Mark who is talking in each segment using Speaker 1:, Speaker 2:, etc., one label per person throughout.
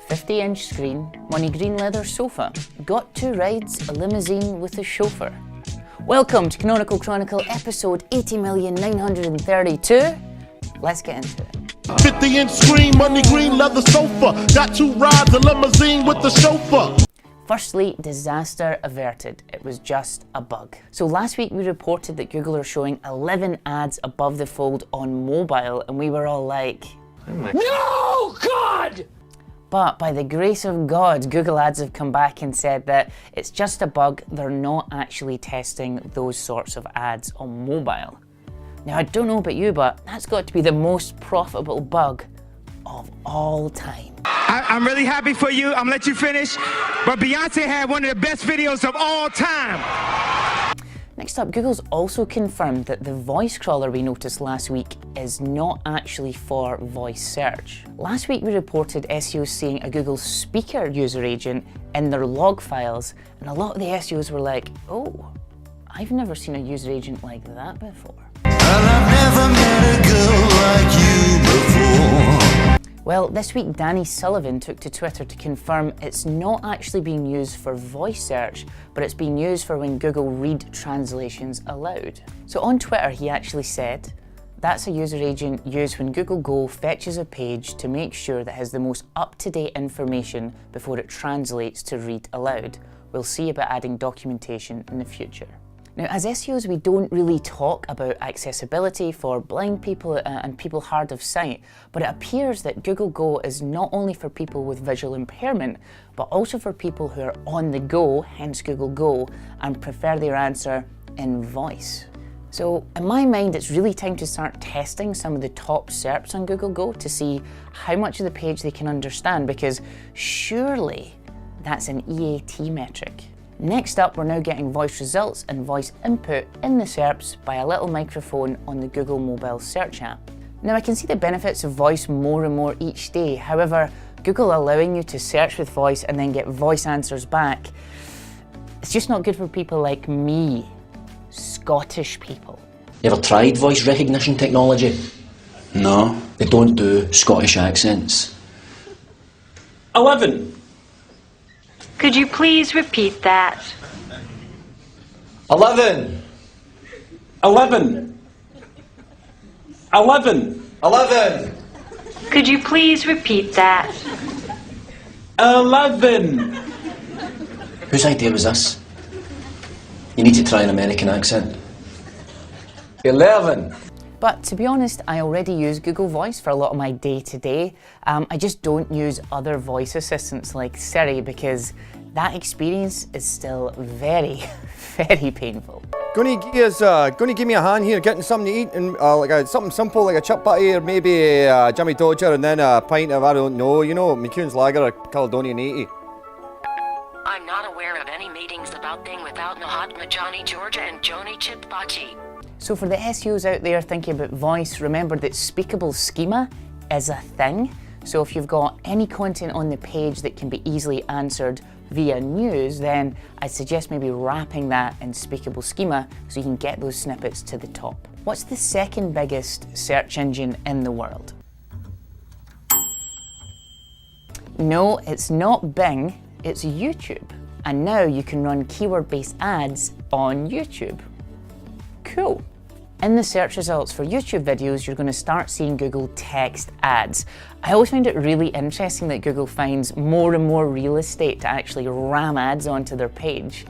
Speaker 1: 50-inch screen, money green leather sofa, got 2 rides, a limousine with a chauffeur. Welcome to Canonical Chronicle episode 80,932. Let's get into it.
Speaker 2: 50-inch screen, money green leather sofa, got 2 rides, a limousine with the chauffeur.
Speaker 1: Firstly, disaster averted. It was just a bug. So last week we reported that Google are showing 11 ads above the fold on mobile, and we were all like, no, God! But by the grace of God, Google Ads have come back and said that it's just a bug. They're not actually testing those sorts of ads on mobile. Now, I don't know about you, but that's got to be the most profitable bug of all time.
Speaker 3: I'm really happy for you. I'm gonna let you finish. But Beyonce had one of the best videos of all time.
Speaker 1: Next up, Google's also confirmed that the voice crawler we noticed last week is not actually for voice search. Last week we reported SEOs seeing a Google Speaker user agent in their log files, and a lot of the SEOs were like, oh, I've never seen a user agent like that before.
Speaker 4: Well, I've never met a girl like you before.
Speaker 1: Well, this week Danny Sullivan took to Twitter to confirm it's not actually being used for voice search, but it's being used for when Google read translations aloud. So on Twitter he actually said, that's a user agent used when Google Go fetches a page to make sure that it has the most up-to-date information before it translates to read aloud. We'll see about adding documentation in the future. Now, as SEOs, we don't really talk about accessibility for blind people and people hard of sight, but it appears that Google Go is not only for people with visual impairment, but also for people who are on the go, hence Google Go, and prefer their answer in voice. So, in my mind, it's really time to start testing some of the top SERPs on Google Go to see how much of the page they can understand, because surely that's an EAT metric. Next up, we're now getting voice results and voice input in the SERPs by a little microphone on the Google mobile search app. Now, I can see the benefits of voice more and more each day. However, Google allowing you to search with voice and then get voice answers back, it's just not good for people like me, Scottish people.
Speaker 5: You ever tried voice recognition technology?
Speaker 4: No.
Speaker 5: They don't do Scottish accents.
Speaker 6: 11.
Speaker 7: Could you please repeat that?
Speaker 5: 11.
Speaker 6: 11. 11.
Speaker 5: 11.
Speaker 7: Could you please repeat that?
Speaker 6: 11.
Speaker 5: Whose idea was this? You need to try an American accent. 11.
Speaker 1: But to be honest, I already use Google Voice for a lot of my day-to-day. I just don't use other voice assistants like Siri because that experience is still very, very painful.
Speaker 8: Gonna give me a hand here getting something to eat and something simple like a chip patty or maybe a Jimmy Dodger and then a pint of, I don't know, you know, McEwen's Lager or Caledonian 80.
Speaker 9: I'm not aware of any meetings about thing without Mahatma Johnny Georgia and Joni Chipbati.
Speaker 1: So for the SEOs out there thinking about voice, remember that speakable schema is a thing. So if you've got any content on the page that can be easily answered via news, then I suggest maybe wrapping that in speakable schema so you can get those snippets to the top. What's the second biggest search engine in the world? No, it's not Bing, it's YouTube. And now you can run keyword-based ads on YouTube. Cool. In the search results for YouTube videos, you're going to start seeing Google text ads. I always find it really interesting that Google finds more and more real estate to actually ram ads onto their page.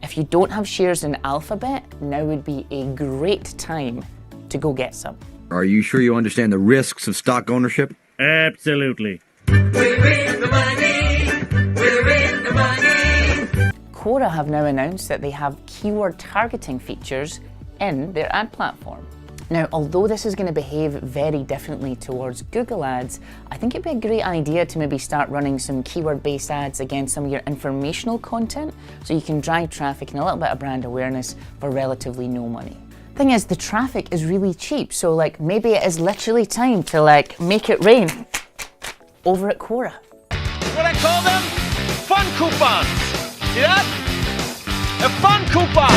Speaker 1: If you don't have shares in Alphabet, now would be a great time to go get some.
Speaker 10: Are you sure you understand the risks of stock ownership?
Speaker 11: Absolutely.
Speaker 4: We're in the money. We're in the money.
Speaker 1: Quora have now announced that they have keyword targeting features in their ad platform. Now, although this is going to behave very differently towards Google Ads, I think it'd be a great idea to maybe start running some keyword-based ads against some of your informational content so you can drive traffic and a little bit of brand awareness for relatively no money. Thing is, the traffic is really cheap, so maybe it is literally time to make it rain over at Quora.
Speaker 3: What I call them? Fun coupons. See that? A fun coupon.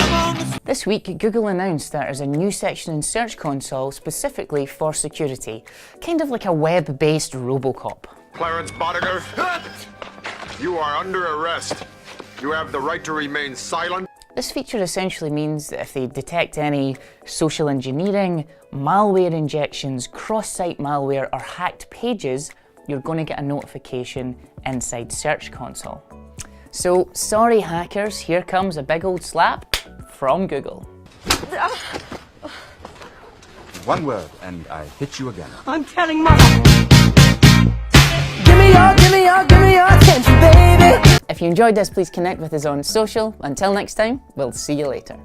Speaker 1: This week, Google announced that there's a new section in Search Console specifically for security, kind of like a web-based Robocop.
Speaker 11: Clarence Bodiger, you are under arrest. You have the right to remain silent.
Speaker 1: This feature essentially means that if they detect any social engineering, malware injections, cross-site malware or hacked pages, you're going to get a notification inside Search Console. So, sorry hackers, here comes a big old slap from Google.
Speaker 12: One word, and I hit you again.
Speaker 4: I'm telling Mother.
Speaker 1: Give me your attention, baby! If you enjoyed this, please connect with us on social. Until next time, we'll see you later.